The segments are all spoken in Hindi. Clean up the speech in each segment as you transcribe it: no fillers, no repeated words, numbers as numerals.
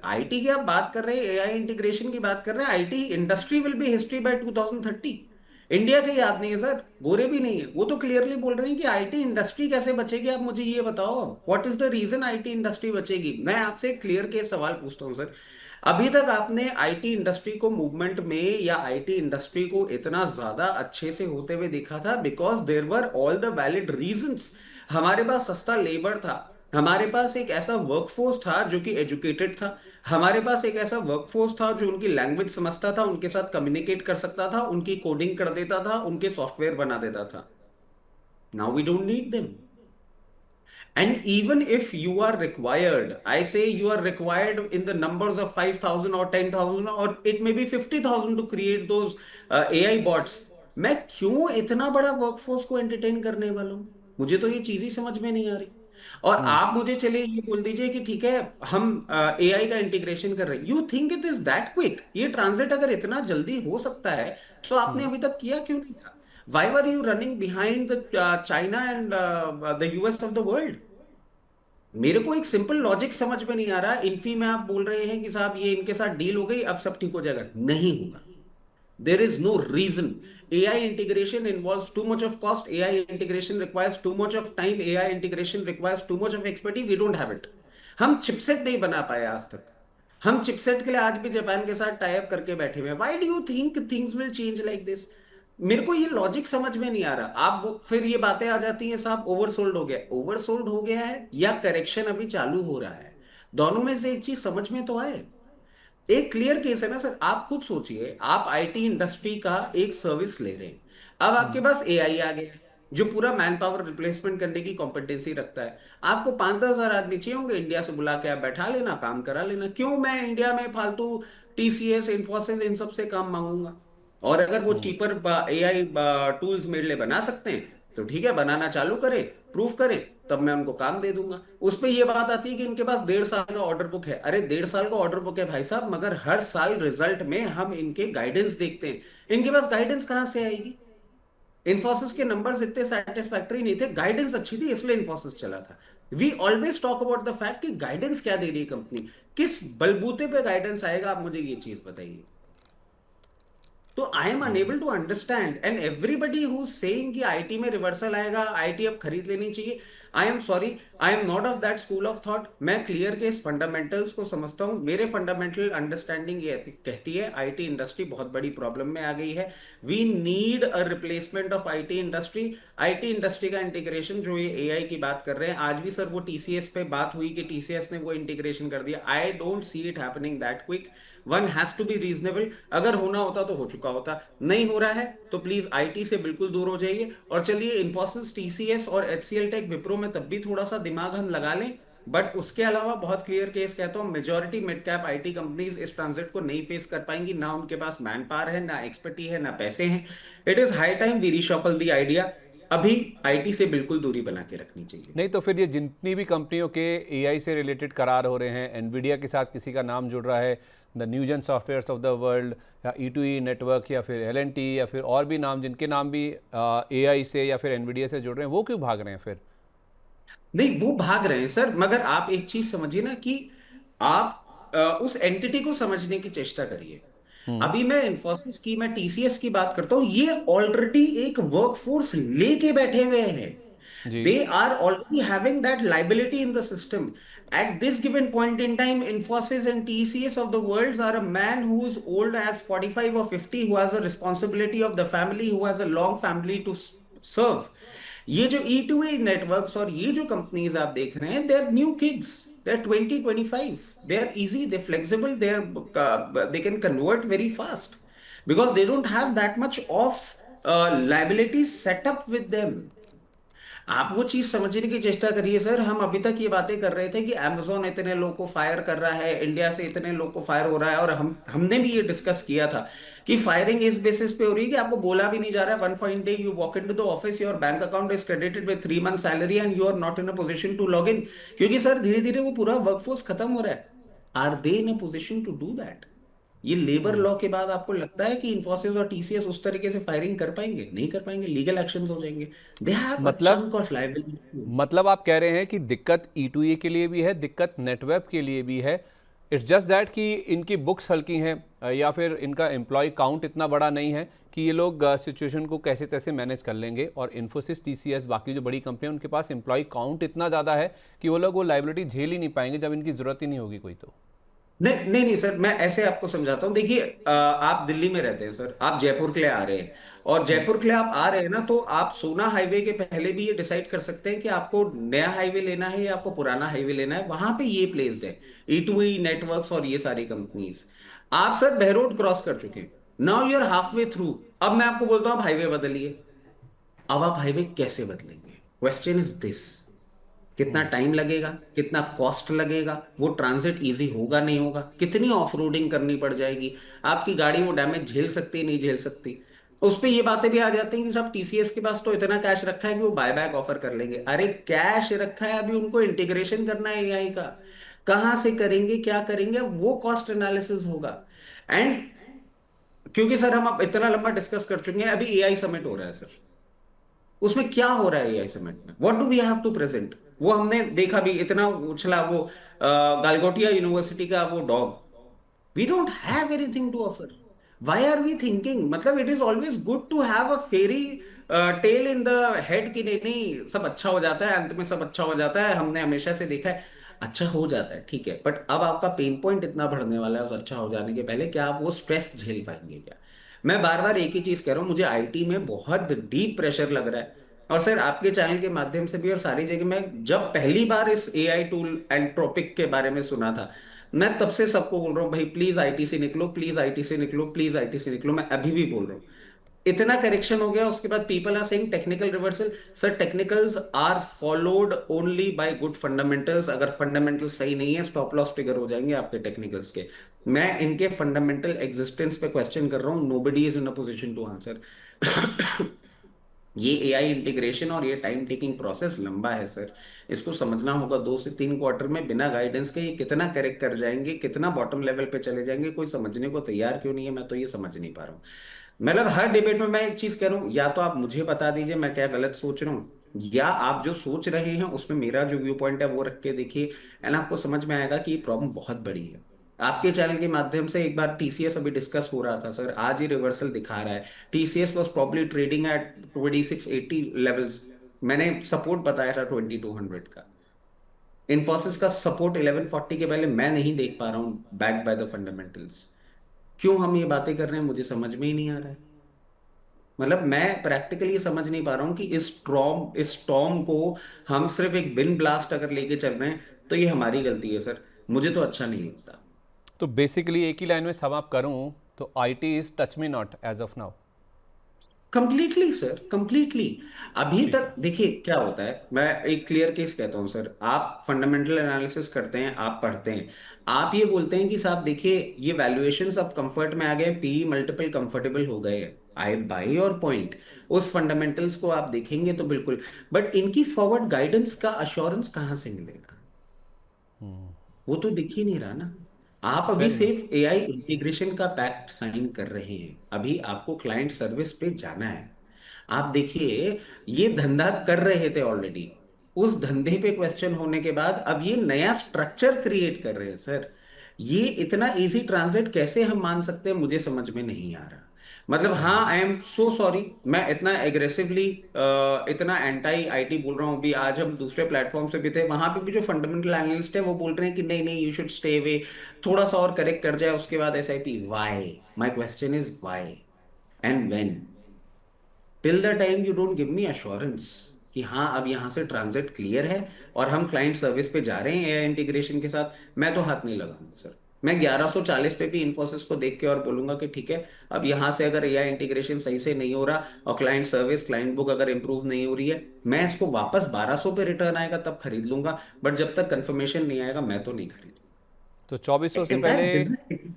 आईटी की आप बात कर रहे हैं, एआई इंटीग्रेशन की बात कर रहे हैं, IT industry will be history by 2030। India के याद नहीं है सर, गोरे भी नहीं है, वो तो क्लियरली बोल रहे हैं कि आईटी इंडस्ट्री कैसे बचेगी। आप मुझे ये बताओ, what is the reason IT industry बचेगी। मैं आपसे एक क्लियर केस सवाल पूछता हूँ सर, अभी तक आपने आईटी इंडस्ट्री को मूवमेंट में या आईटी इंडस्ट्री को इतना ज्यादा अच्छे से होते हुए देखा था because there were all the valid reasons. हमारे पास सस्ता लेबर था, हमारे पास एक ऐसा वर्कफोर्स था जो कि एजुकेटेड था, हमारे पास एक ऐसा वर्कफोर्स था जो उनकी लैंग्वेज समझता था, उनके साथ कम्युनिकेट कर सकता था, उनकी कोडिंग कर देता था, उनके सॉफ्टवेयर बना देता था। Now we don't need them. And even if you are required, I say you are required in the numbers of 5,000 or 10,000 or it may be 50,000 to create those AI bots। मैं क्यों इतना बड़ा वर्कफोर्स को एंटरटेन करने वाला हूँ? मुझे तो ये चीज ही समझ में नहीं आ रही। और हम्म। आप मुझे चलिए ये बोल दीजिए कि ठीक है, हम एआई का इंटीग्रेशन कर रहे हैं, you think it is that quick? ये ट्रांजिट अगर इतना जल्दी हो सकता है तो आपने हम्म। अभी तक किया क्यों नहीं था? Why were you running behind the China and the US of the world? मेरे को एक सिंपल लॉजिक समझ में नहीं आ रहा। इन्फी में आप बोल रहे हैं कि साहब ये इनके साथ डील हो गई, अब सब ठीक हो जाएगा, नहीं होगा। There is no reason. AI integration involves too much of cost, AI integration requires too much of time, AI integration requires too much of expertise, we don't have it. हम चिपसेट नहीं बना पाए आज तक। हम चिपसेट के लिए आज भी जापान के साथ टाई अप करके बैठे हुए हैं। Why do you think things will change like this? मेरे को ये लॉजिक समझ में नहीं आ रहा। आप फिर ये बातें आ जाती हैं साहब ओवरसोल्ड हो गया, ओवरसोल्ड हो गया है या करेक्शन अभी चालू हो रहा है, दोनों में से एक चीज समझ में तो आए। एक क्लियर केस है ना सर, आप खुद सोचिए, आप आईटी इंडस्ट्री का एक सर्विस ले रहे हैं, अब आपके हम्म। पास एआई आ गया है जो पूरा मैन पावर रिप्लेसमेंट करने की कॉम्पिटेंसी रखता है। आपको 5-10 हजार आदमी चाहिए होंगे, इंडिया से बुला के आप बैठा लेना, काम करा लेना। क्यों मैं इंडिया में फालतू टीसीएस, इन्फोसिस, इन सब से काम मांगूंगा? और अगर वो हम्म। चीपर एआई टूल्स मेरे लिए बना सकते हैं तो ठीक है, बनाना चालू करें, प्रूफ करें, तब मैं उनको काम दे दूंगा। उस पे ये बात आती है कि इनके पास 1.5 साल का ऑर्डर बुक है। अरे 1.5 साल का ऑर्डर बुक है भाई साहब, मगर हर साल रिजल्ट में हम इनके गाइडेंस देखते हैं। इनके पास गाइडेंस कहाँ से आएगी? इन्फोसिस के नंबर्स इतने सेटिस्फैक्टरी नहीं थे, गाइडेंस अच्छी थी इसलिए इन्फोसिस चला था। We always talk about the fact कि गाइडेंस क्या दे रही है कंपनी, किस बलबूते पे गाइडेंस आएगा, आप मुझे ये चीज बताइए। तो I am hmm. Unable to understand and everybody who saying कि आईटी में रिवर्सल आएगा, आईटी अब खरीद लेनी चाहिए, I am sorry, I am not of that school of thought. मैं क्लियर के इस फंडामेंटल्स को समझता हूँ। मेरे फंडामेंटल अंडरस्टैंडिंग ये कहती है आईटी इंडस्ट्री बहुत बड़ी प्रॉब्लम में आ गई है। We need a replacement of IT industry. IT industry का इंटीग्रेशन, जो ये एआई की बात कर रहे हैं, आज भी सर वो टीसीएस पे बात हुई कि टीसीएस ने वो इंटीग्रेशन कर दिया, I don't see it happening that quick. One has to be reasonable. अगर होना होता तो हो चुका होता, नहीं हो रहा है तो प्लीज आईटी से बिल्कुल दूर हो जाइए। और चलिए इन्फोसिस, टीसीएस और एचसीएल टेक, विप्रो में तब भी थोड़ा सा दिमाग हम लगा लें, बट उसके अलावा बहुत क्लियर केस कहता हूं, majority mid cap IT companies इस ट्रांजिट को नहीं फेस कर पाएंगी। ना उनके पास मैन पावर है, ना एक्सपर्टी है, ना पैसे हैं। It is high time we reshuffle the idea. अभी आईटी से बिल्कुल दूरी बना के रखनी चाहिए। नहीं तो फिर ये जितनी भी कंपनियों के एआई से रिलेटेड करार हो रहे हैं, एनवीडिया के साथ किसी का नाम जुड़ रहा है, द न्यूजन सॉफ्टवेयर्स ऑफ द वर्ल्ड, या ई टू ई नेटवर्क, या फिर एल एन टी, या फिर और भी नाम जिनके नाम भी एआई से या फिर एनवीडिया से जुड़ रहे हैं, वो क्यों भाग रहे हैं फिर? नहीं, वो भाग रहे हैं सर, मगर आप एक चीज समझिए ना कि आप उस एंटिटी को समझने की चेष्टा करिए। हम्म। अभी मैं इन्फोसिस की, मैं टीसीएस की बात करता हूं, ये ऑलरेडी एक वर्कफोर्स लेके बैठे हुए हैं। जी। They are already having that liability in the system. At this given point in time, Infosys and TCS of the world are a man who is old as 45 or 50, who has a responsibility of the family, who has a long family to serve। ये जो ई टू ई नेटवर्क्स और ये जो कंपनीज आप देख रहे हैं, they are new kids, they are 20-25, they are easy, they flexible, they are, they can convert very fast because they don't have that much of liability setup with them. आप वो चीज समझने की चेष्टा करिए सर। हम अभी तक ये बातें कर रहे थे कि अमेजोन इतने लोग को फायर कर रहा है, इंडिया से इतने लोग को फायर हो रहा है, और हमने भी ये डिस्कस किया था कि फायरिंग इस बेसिस पे हो रही है कि आपको बोला भी नहीं जा रहा है, one fine day you walk in to the office, your bank account is credited with 3 month salary and you are not in a position to log in. क्योंकि सर धीरे धीरे वो पूरा वर्कफोर्स खत्म हो रहा है। Are they in a position to do that? ये लेबर हम्म। लॉ के बाद आपको लगता है कि इंफोसिस और टीसीएस उस तरीके से फायरिंग कर पाएंगे? नहीं कर पाएंगे, लीगल एक्शन हो जाएंगे। दे हैव अ मतलब चंक ऑफ लाइबिलिटी। मतलब आप कह रहे हैं कि दिक्कत ई टू ई के लिए भी है, दिक्कत नेटवर्क के लिए भी है। इट्स जस्ट दैट कि इनकी बुक्स हल्की हैं या फिर इनका एम्प्लॉय काउंट इतना बड़ा नहीं है कि ये लोग सिचुएशन को कैसे तैसे मैनेज कर लेंगे। और इन्फोसिस, टीसीएस, बाकी जो बड़ी कंपनियां, उनके पास एम्प्लॉय काउंट इतना ज़्यादा है कि वो लोग वो लाइबिलिटी झेल ही नहीं पाएंगे जब इनकी ज़रूरत ही नहीं होगी कोई तो। नहीं नहीं नहीं सर, मैं ऐसे आपको समझाता हूँ। देखिए आप दिल्ली में रहते हैं सर, आप जयपुर के लिए आ रहे हैं, और जयपुर के लिए आप आ रहे हैं ना, तो आप सोना हाईवे के पहले भी ये डिसाइड कर सकते हैं कि आपको नया हाईवे लेना है या आपको पुराना हाईवे लेना है। वहां पे ये प्लेस्ड है E2E नेटवर्क्स और ये सारी कंपनीज। आप सर बहरोड क्रॉस कर चुके हैं, now you are halfway through. अब मैं आपको बोलता हूँ आप हाईवे बदलिए। अब आप हाईवे कैसे बदलेंगे? Question is this. कितना टाइम लगेगा, कितना कॉस्ट लगेगा, वो ट्रांजिट इजी होगा नहीं होगा, कितनी ऑफ रोडिंग करनी पड़ जाएगी, आपकी गाड़ी वो डैमेज झेल सकती है नहीं झेल सकती। उस पे ये बातें भी आ जाती हैं कि साहब टीसीएस के पास तो इतना कैश रखा है कि वो बायबैक ऑफर कर लेंगे। अरे कैश रखा है, अभी उनको इंटीग्रेशन करना है एआई का। कहाँ से करेंगे, क्या करेंगे, वो कॉस्ट एनालिसिस होगा। एंड क्योंकि सर हम अब इतना लंबा डिस्कस कर चुके हैं, अभी एआई समिट हो रहा है सर, उसमें क्या हो रहा है एआई समिट में, what do we have to present? वो हमने देखा भी, इतना उछला वो गालगोटिया यूनिवर्सिटी का वो dog. We don't have anything to offer. Why are we thinking, मतलब it is always good to have a fairy tale in the head, कि नहीं नहीं सब अच्छा हो जाता है, अंत में सब अच्छा हो जाता है, हमने हमेशा से देखा है। अच्छा हो जाता है ठीक है, बट अब आपका पेन पॉइंट इतना बढ़ने वाला है उस अच्छा हो जाने के पहले, क्या आप वो स्ट्रेस झेल पाएंगे क्या? मैं बार बार एक ही चीज कह रहा हूँ, मुझे आईटी में बहुत डीप प्रेशर लग रहा है। और सर आपके चैनल के माध्यम से भी और सारी जगह, मैं जब पहली बार इस एआई टूल एंट्रोपिक के बारे में सुना था, मैं तब से सबको बोल रहा हूँ भाई प्लीज आईटी से निकलो, प्लीज आईटी से निकलो, प्लीज आईटी से निकलो। मैं अभी भी बोल रहा हूँ। इतना करेक्शन हो गया, उसके बाद people are saying technical reversal. Sir technicals are followed only by good fundamentals. अगर फंडामेंटल सही नहीं है, स्टॉप लॉस ट्रिगर हो जाएंगे आपके टेक्निकल्स के। मैं इनके फंडामेंटल एग्जिस्टेंस पे क्वेश्चन कर रहा हूँ, nobody is in a position to answer. ये एआई इंटीग्रेशन और ये टाइम टेकिंग प्रोसेस लंबा है सर। इसको समझना होगा 2 से 3 क्वार्टर में, बिना गाइडेंस के ये कितना करेक्ट कर जाएंगे, कितना बॉटम लेवल पे चले जाएंगे, कोई समझने को तैयार क्यों नहीं है? मैं तो ये समझ नहीं पा रहा हूँ। मतलब हर डिबेट में मैं एक चीज कह रहा हूँ, या तो आप मुझे बता दीजिए मैं क्या गलत सोच रहा हूँ, या आप जो सोच रहे हैं उसमें मेरा जो व्यू पॉइंट है वो रख के देखिए, एंड आपको समझ में आएगा कि ये प्रॉब्लम बहुत बड़ी है। आपके चैनल के माध्यम से एक बार टीसीएस अभी डिस्कस हो रहा था सर, आज ही रिवर्सल दिखा रहा है। TCS was probably trading at 2680 levels. मैंने सपोर्ट बताया था 2200 का। इन्फोसिस का सपोर्ट 1140 के पहले मैं नहीं देख पा रहा हूँ, बैक्ड बाय द फंडामेंटल्स। क्यों हम ये बातें कर रहे हैं मुझे समझ में ही नहीं आ रहा है। मतलब मैं प्रैक्टिकली ये समझ नहीं पा रहा हूँ कि इस स्टॉर्म को हम सिर्फ एक विंड ब्लास्ट अगर लेके चल रहे हैं तो ये हमारी गलती है सर। मुझे तो अच्छा नहीं लगता। तो बेसिकली एक ही लाइन में समाप्त करूं तो IT is touch me not as of now. Completely sir, completely. अभी ठीक है। तक देखिए क्या होता है, मैं एक क्लियर केस कहता हूँ सर। आप फंडामेंटल एनालिसिस करते हैं, आप पढ़ते हैं, आप ये बोलते हैं कि साहब देखिए ये वैल्यूएशंस अब कंफर्ट में आ गए, पी मल्टीपल कंफर्टेबल हो गए। आई बाई योर पॉइंट। उस फंडामेंटल्स को आप देखेंगे तो बिल्कुल, बट इनकी फॉरवर्ड गाइडेंस का अश्योरेंस कहाँ से मिलेगा? वो तो दिख ही नहीं रहा ना। आप अभी फेयर इनफ। सिर्फ एआई इंटीग्रेशन का पैक्ट साइन कर रहे हैं, अभी आपको क्लाइंट सर्विस पे जाना है। आप देखिए ये धंधा कर रहे थे ऑलरेडी, उस धंधे पे क्वेश्चन होने के बाद अब ये नया स्ट्रक्चर क्रिएट कर रहे हैं सर। ये इतना इजी ट्रांजिट कैसे हम मान सकते हैं, मुझे समझ में नहीं आ रहा। मतलब हाँ, आई एम सो सॉरी, मैं इतना एग्रेसिवली इतना एंटाई आईटी बोल रहा हूँ। अभी आज हम दूसरे प्लेटफॉर्म से भी थे, वहां पे भी जो फंडामेंटल एनालिस्ट है वो बोल रहे हैं कि नहीं नहीं, यू शुड स्टे अवे, थोड़ा सा और करेक्ट कर जाए उसके बाद SIP. Why? My question is why and when? Till the time you don't give me assurance कि हाँ अब यहाँ से ट्रांजिट क्लियर है और हम क्लाइंट सर्विस पे जा रहे हैं एआई इंटीग्रेशन के साथ, मैं तो हाथ नहीं लगाऊंगा सर। मैं 1140 पे भी इन्फोसिस को देख के और बोलूंगा कि ठीक है, अब यहाँ से अगर एआई इंटीग्रेशन सही से नहीं हो रहा और क्लाइंट सर्विस क्लाइंट बुक अगर इंप्रूव नहीं हो रही है, मैं इसको वापस 1200 पे रिटर्न आएगा तब खरीद लूंगा। बट जब तक कंफर्मेशन नहीं आएगा मैं तो नहीं खरीदूंगा। तो 2400 से एंटायर पहले बिजनेस।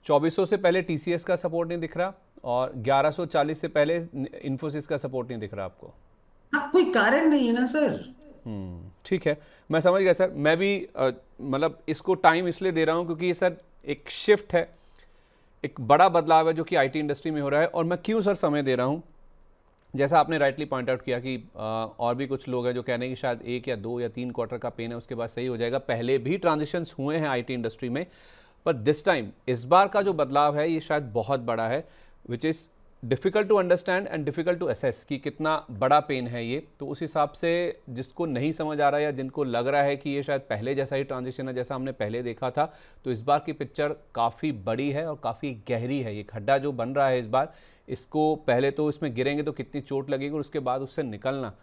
2400 से पहले टीसीएस का सपोर्ट नहीं दिख रहा और 1140 से पहले इन्फोसिस का सपोर्ट नहीं दिख रहा आपको। हाँ, कोई कारण नहीं है ना सर। ठीक है, मैं समझ गया सर। मैं भी मतलब इसको टाइम इसलिए दे रहा हूँ क्योंकि ये सर एक शिफ्ट है, एक बड़ा बदलाव है जो कि आईटी इंडस्ट्री में हो रहा है। और मैं क्यों सर समय दे रहा हूँ, जैसा आपने राइटली पॉइंट आउट किया कि और भी कुछ लोग हैं जो कह रहे हैं कि शायद 1 या 2 या 3 क्वार्टर का पेन है, उसके बाद सही हो जाएगा। पहले भी ट्रांजिशंस हुए हैं आईटी इंडस्ट्री में, पर दिस टाइम, इस बार का जो बदलाव है ये शायद बहुत बड़ा है, which is difficult to understand and difficult to assess कि कितना बड़ा पेन है ये। तो उस हिसाब से जिसको नहीं समझ आ रहा है या जिनको लग रहा है कि ये शायद पहले जैसा ही ट्रांजिशन है जैसा हमने पहले देखा था, तो इस बार की पिक्चर काफ़ी बड़ी है और काफ़ी गहरी है। ये खड्डा जो बन रहा है इस बार, इसको पहले तो इसमें गिरेंगे तो कितनी चोट लगेगी और उसके बाद उससे निकलना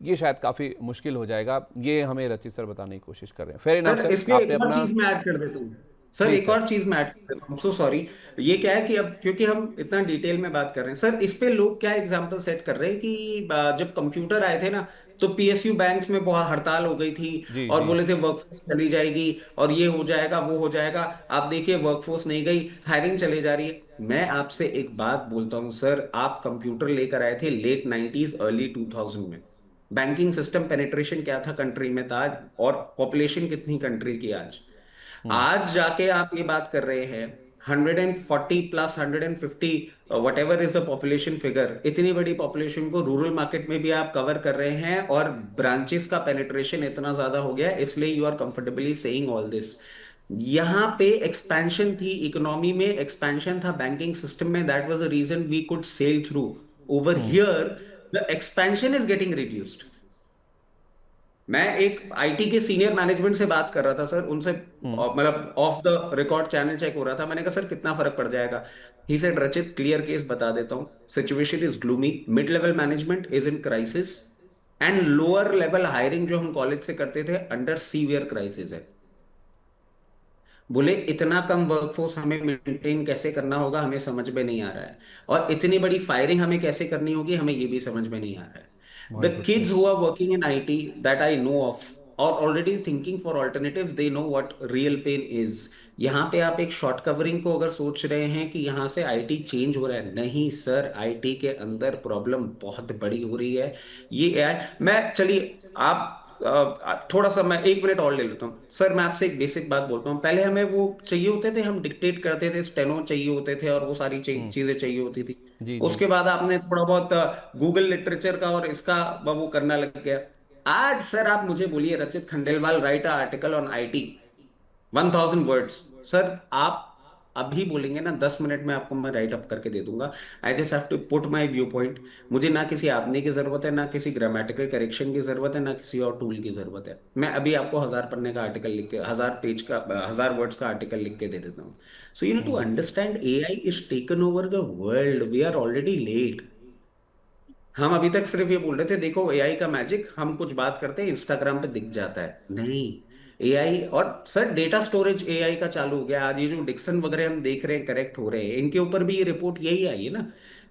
ये शायद काफ़ी मुश्किल हो जाएगा। ये हमें रचित सर बताने की कोशिश कर रहे हैं। फेयर इनफ सर सर, इसमें आपने एक और अपना। चीज मैं ऐड कर देता हूँ। सर प्लीज़ एक सर। और चीज मैं ऐड कर देता हूँ, सो सॉरी। ये क्या है कि अब क्योंकि हम इतना डिटेल में बात कर रहे हैं सर, इस पे लोग क्या एग्जांपल सेट कर रहे हैं कि जब कंप्यूटर आए थे ना, तो पीएसयू बैंक्स में बहुत हड़ताल हो गई थी जी और जी। बोले थे वर्कफोर्स चली जाएगी और ये हो जाएगा वो हो जाएगा। आप देखिए वर्कफोर्स नहीं गई, हायरिंग चले जा रही है। मैं आपसे एक बात बोलता हूँ सर, आप कंप्यूटर लेकर आए थे लेट 90s अर्ली 2000 में। बैंकिंग सिस्टम पेनिट्रेशन क्या था कंट्री में था आज, और पॉपुलेशन कितनी कंट्री की आज। हम्म। आज जाके आप ये बात कर रहे हैं 140 plus 150, what ever is the population figure, इतनी बड़ी पॉपुलेशन को रूरल मार्केट में भी आप कवर कर रहे हैं और ब्रांचेस का पेनिट्रेशन इतना ज्यादा हो गया है, इसलिए you are comfortably saying all this. यहाँ पे एक्सपेंशन थी, इकोनॉमी में एक्सपेंशन था, बैंकिंग सिस्टम में, that was the reason we could sail through. Over hmm. Here the expansion is getting reduced. मैं एक आईटी के सीनियर मैनेजमेंट से बात कर रहा था सर, उनसे हम्म। मतलब off the record channel check हो रहा था, मैंने कहा सर कितना फर्क पड़ जाएगा। ही सेड रचित क्लियर केस बता देता हूँ, situation is gloomy, mid level management is in crisis and lower level hiring जो हम कॉलेज से करते थे अंडर सीवियर क्राइसिस है। बोले इतना कम वर्कफोर्स हमें मेंटेन कैसे करना होगा हमें समझ में नहीं आ रहा है, और इतनी बड़ी फायरिंग हमें कैसे करनी होगी हमें ये भी समझ में नहीं आ रहा है। My the kids goodness. Who are working in IT that I know of और already thinking for alternatives, they know what real pain is. यहाँ पे आप एक शॉर्ट कवरिंग को अगर सोच रहे हैं कि यहाँ से आईटी चेंज हो रहा है, नहीं सर, आईटी के अंदर प्रॉब्लम बहुत बड़ी हो रही है। ये एआई, मैं चलिए आप थोड़ा सा मैं 1 मिनट और ले लेता हूँ सर। मैं आपसे एक बेसिक बात बोलता हूँ, पहले हमें वो चाहिए होते थे, हम डिक्टेट करते थे, स्टेनो चाहिए होते थे और वो सारी हम्म। चीजें चाहिए होती थी। जी जी। उसके बाद आपने थोड़ा बहुत गूगल लिटरेचर का और इसका वो करना लग गया। आज सर आप मुझे बोलिए रचित Khandelwal right article on IT 1000 words, sir आप अभी बोलेंगे ना 10 मिनट में आपको मैं राइट अप करके दे दूंगा। I just have to put my viewpoint. मुझे ना किसी आदमी की जरूरत है, ना किसी ग्रामेटिकल करेक्शन की जरूरत है, ना किसी और टूल की जरूरत है। मैं अभी आपको 1000 पन्ने का आर्टिकल लिख के, 1000 पेज का, 1000 वर्ड्स का आर्टिकल लिख के दे देता हूँ। So you know to understand AI is taken over the world, we are already late. हम अभी तक सिर्फ ये बोल रहे थे देखो एआई का मैजिक, हम कुछ बात करते हैं इंस्टाग्राम पे दिख जाता है, नहीं। एआई और सर डेटा स्टोरेज एआई का चालू हो गया। आज ये जो डिक्सन वगैरह हम देख रहे हैं करेक्ट हो रहे हैं, इनके ऊपर भी ये रिपोर्ट यही आई है ना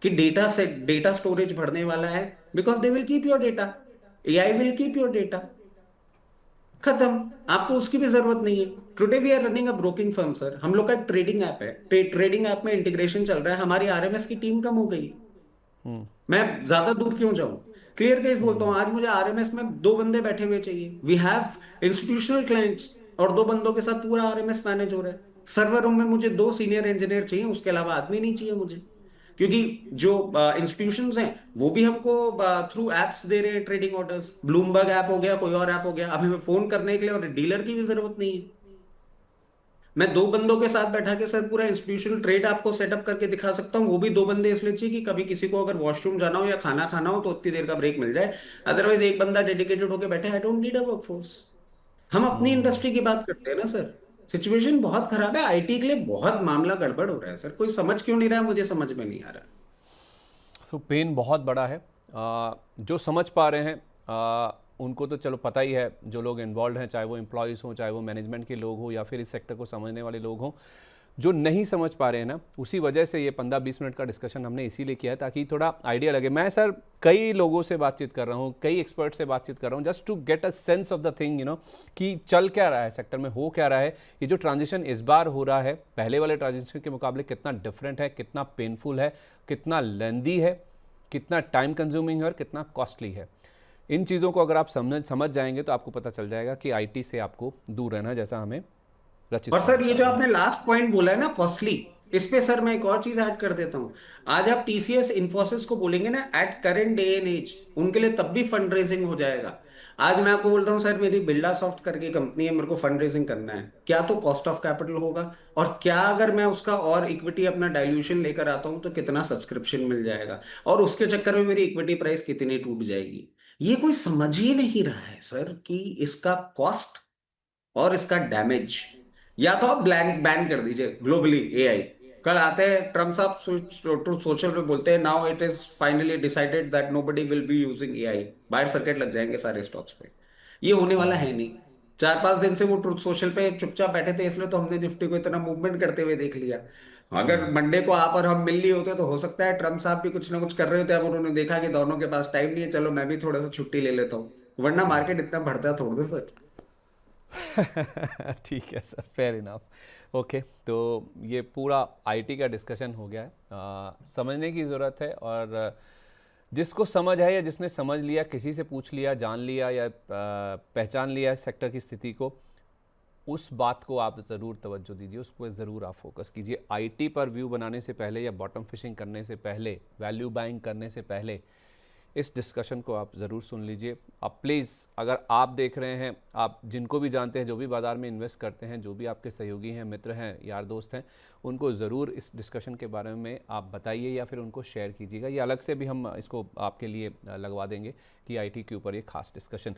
कि डेटा स्टोरेज बढ़ने वाला है, because they will keep your data, AI will keep your data. खत्म, आपको उसकी भी जरूरत नहीं है। Today we are running a broking firm sir, हम लोग का एक ट्रेडिंग ऐप है, ट्रेडिंग ऐप में इंटीग्रेशन चल रहा है, हमारी आरएमएस की टीम कम हो गई। हम्म। मैं ज्यादा दूर क्यों जाऊं, क्लियर केस बोलता हूं, आज मुझे आरएमएस में 2 बंदे बैठे हुए चाहिए, वी हैव इंस्टीट्यूशनल क्लाइंट्स, और 2 बंदों के साथ पूरा आरएमएस मैनेज हो रहा है। सर्वर रूम में मुझे 2 सीनियर इंजीनियर चाहिए, उसके अलावा आदमी नहीं चाहिए मुझे। क्योंकि जो इंस्टीट्यूशंस हैं वो भी हमको थ्रू एप्स दे रहे हैं ट्रेडिंग ऑर्डर्स, ब्लूमबर्ग ऐप हो गया, कोई और ऐप हो गया, अब हमें फोन करने के लिए और डीलर की भी जरूरत नहीं है। मैं 2 बंदों के साथ बैठा के सर पूरा इंस्टीट्यूशनल ट्रेड आपको सेटअप करके दिखा सकता हूँ, वो भी 2 बंदे इसलिए चाहिए कि कभी किसी को अगर वॉशरूम जाना हो या खाना खाना हो तो उतनी देर का ब्रेक मिल जाए। अदरवाइज एक बंदा डेडिकेटेड होकर बैठे, I don't need a workforce. हम अपनी इंडस्ट्री की बात करते हैं ना सर, सिचुएशन बहुत खराब है, आईटी के लिए बहुत मामला गड़बड़ हो रहा है सर, कोई समझ क्यों नहीं रहा है मुझे समझ में नहीं आ रहा। तो पेन बहुत बड़ा है। जो समझ पा रहे हैं उनको तो चलो पता ही है, जो लोग इन्वॉल्व हैं, चाहे वो एम्प्लॉयज़ हों, चाहे वो मैनेजमेंट के लोग हों या फिर इस सेक्टर को समझने वाले लोग हों। जो नहीं समझ पा रहे हैं ना, उसी वजह से ये 15-20 मिनट का डिस्कशन हमने इसीलिए किया है ताकि थोड़ा आइडिया लगे। मैं सर कई लोगों से बातचीत कर रहा हूँ, कई एक्सपर्ट से बातचीत कर रहा हूँ, just to get a sense of the thing, कि चल क्या रहा है सेक्टर में, हो क्या रहा है। ये जो ट्रांजिशन इस बार हो रहा है पहले वाले ट्रांजिशन के मुकाबले कितना डिफरेंट है, कितना पेनफुल है, कितना लेंदी है, कितना टाइम कंज्यूमिंग है और कितना कॉस्टली है। इन चीज़ों को अगर आप समझ जाएंगे तो आपको पता चल जाएगा कि आईटी से आपको दूर रहना, जैसा हमें रचित और सर सर ये बता जो रहे हैं। आपने लास्ट पॉइंट बोला है ना, कॉस्टली, इस पे सर मैं एक और चीज ऐड कर देता हूँ। आज आप टीसीएस इन्फोसिस को बोलेंगे ना, at current day and age उनके लिए तब भी फंड रेजिंग हो जाएगा। आज मैं आपको बोलता हूँ सर, मेरी बिल्डा सॉफ्ट करके कंपनी है, मेरे को फंड रेजिंग करना है, क्या तो कॉस्ट ऑफ कैपिटल होगा, और क्या अगर मैं उसका और इक्विटी अपना डाइल्यूशन लेकर आता हूँ तो कितना सब्सक्रिप्शन मिल जाएगा, और उसके चक्कर में मेरी इक्विटी प्राइस कितनी टूट जाएगी। ये कोई समझ ही नहीं रहा है सर कि इसका कॉस्ट और इसका डैमेज। या तो आप ब्लैंक बैन कर दीजिए ग्लोबली एआई। कल आते हैं ट्रम्प साहब ट्रुथ सोशल पे बोलते हैं, now it is finally decided that nobody will be using AI, बाहर सर्किट लग जाएंगे सारे स्टॉक्स पे। ये होने वाला है नहीं। 4-5 दिन से वो ट्रुथ सोशल पे चुपचाप बैठे थे, इसलिए तो हमने निफ्टी को इतना मूवमेंट करते हुए देख लिया। अगर मंडे को आप और हम मिल लिए होते तो हो सकता है ट्रम्प साहब भी कुछ ना कुछ कर रहे होते, अब उन्होंने देखा कि दोनों के पास टाइम नहीं है, चलो मैं भी थोड़ा सा छुट्टी ले लेता हूँ, वरना मार्केट इतना बढ़ता थोड़ा सा। ठीक है सर, फेयर इनफ। ओके, तो ये पूरा आईटी का डिस्कशन हो गया है। समझने की ज़रूरत है, और जिसको समझ है या जिसने समझ लिया, किसी से पूछ लिया, जान लिया या पहचान लिया इस सेक्टर की स्थिति को, उस बात को आप ज़रूर तवज्जो दीजिए, उस पर ज़रूर आप फोकस कीजिए। आईटी पर व्यू बनाने से पहले या बॉटम फिशिंग करने से पहले, वैल्यू बाइंग करने से पहले इस डिस्कशन को आप ज़रूर सुन लीजिए। आप प्लीज़, अगर आप देख रहे हैं, आप जिनको भी जानते हैं, जो भी बाज़ार में इन्वेस्ट करते हैं, जो भी आपके सहयोगी हैं, मित्र हैं, यार दोस्त हैं, उनको ज़रूर इस डिस्कशन के बारे में आप बताइए या फिर उनको शेयर कीजिएगा। ये अलग से भी हम इसको आपके लिए लगवा देंगे कि आईटी के ऊपर ये खास डिस्कशन।